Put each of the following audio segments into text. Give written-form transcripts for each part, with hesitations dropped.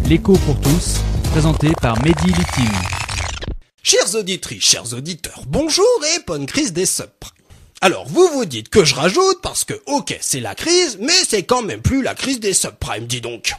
L'écho pour tous, présenté par Mehdi Litim. Chères auditrices, chers auditeurs, bonjour et bonne crise des subprimes. Alors vous vous dites que je rajoute parce que ok c'est la crise, mais c'est quand même plus la crise des subprimes, dis donc.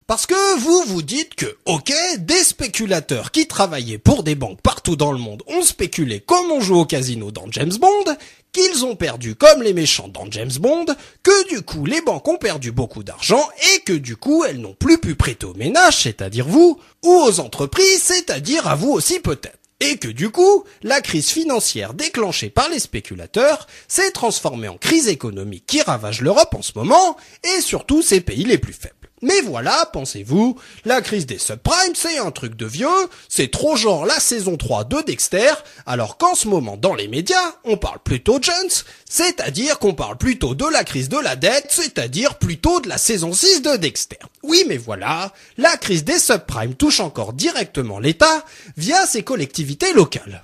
Parce que vous vous dites que, ok, des spéculateurs qui travaillaient pour des banques partout dans le monde ont spéculé comme on joue au casino dans James Bond, qu'ils ont perdu comme les méchants dans James Bond, que du coup les banques ont perdu beaucoup d'argent et que du coup elles n'ont plus pu prêter aux ménages, c'est-à-dire vous, ou aux entreprises, c'est-à-dire à vous aussi peut-être. Et que du coup, la crise financière déclenchée par les spéculateurs s'est transformée en crise économique qui ravage l'Europe en ce moment, et surtout ses pays les plus faibles. Mais voilà, pensez-vous, la crise des subprimes, c'est un truc de vieux, c'est trop genre la saison 3 de Dexter, alors qu'en ce moment dans les médias, on parle plutôt de Jones, c'est-à-dire qu'on parle plutôt de la crise de la dette, c'est-à-dire plutôt de la saison 6 de Dexter. Oui, mais voilà, la crise des subprimes touche encore directement l'État via ses collectivités locales.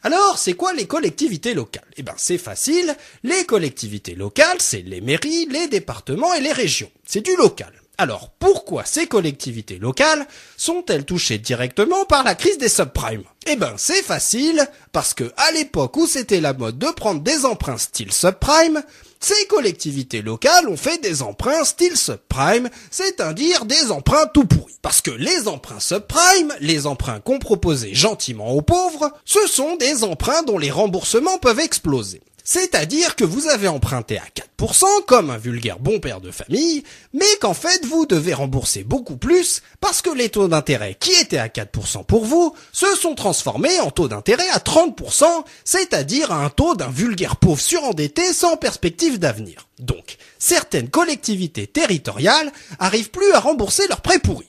Alors, c'est quoi les collectivités locales? Eh ben, c'est facile. Les collectivités locales, c'est les mairies, les départements et les régions. C'est du local. Alors, pourquoi ces collectivités locales sont-elles touchées directement par la crise des subprimes? Eh ben, c'est facile, parce que à l'époque où c'était la mode de prendre des emprunts style subprime, ces collectivités locales ont fait des emprunts style subprime, c'est-à-dire des emprunts tout pourris. Parce que les emprunts subprime, les emprunts qu'on proposait gentiment aux pauvres, ce sont des emprunts dont les remboursements peuvent exploser. C'est-à-dire que vous avez emprunté à 4% comme un vulgaire bon père de famille, mais qu'en fait vous devez rembourser beaucoup plus parce que les taux d'intérêt qui étaient à 4% pour vous se sont transformés en taux d'intérêt à 30%, c'est-à-dire à un taux d'un vulgaire pauvre surendetté sans perspective d'avenir. Donc, certaines collectivités territoriales arrivent plus à rembourser leurs prêts pourris.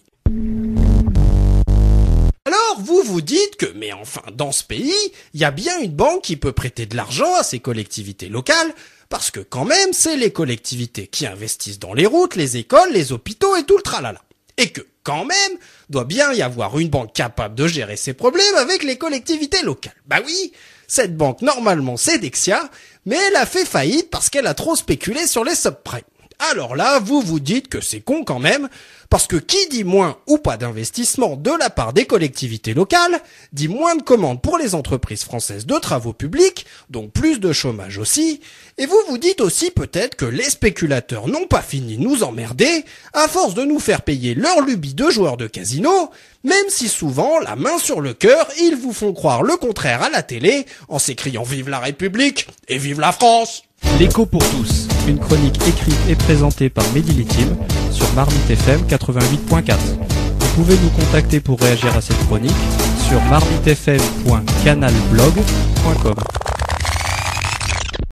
Alors, vous vous dites que, mais enfin, dans ce pays, il y a bien une banque qui peut prêter de l'argent à ces collectivités locales, parce que quand même, c'est les collectivités qui investissent dans les routes, les écoles, les hôpitaux et tout le tralala. Et que, quand même, doit bien y avoir une banque capable de gérer ces problèmes avec les collectivités locales. Bah oui, cette banque, normalement, c'est Dexia, mais elle a fait faillite parce qu'elle a trop spéculé sur les subprimes. Alors là, vous vous dites que c'est con quand même, parce que qui dit moins ou pas d'investissement de la part des collectivités locales, dit moins de commandes pour les entreprises françaises de travaux publics, donc plus de chômage aussi, et vous vous dites aussi peut-être que les spéculateurs n'ont pas fini de nous emmerder, à force de nous faire payer leur lubie de joueurs de casino, même si souvent, la main sur le cœur, ils vous font croire le contraire à la télé, en s'écriant vive la République et vive la France. L'écho pour tous, une chronique écrite et présentée par Mehdi Litim sur Marmite FM 88.4. Vous pouvez nous contacter pour réagir à cette chronique sur marmitefm.canalblog.com.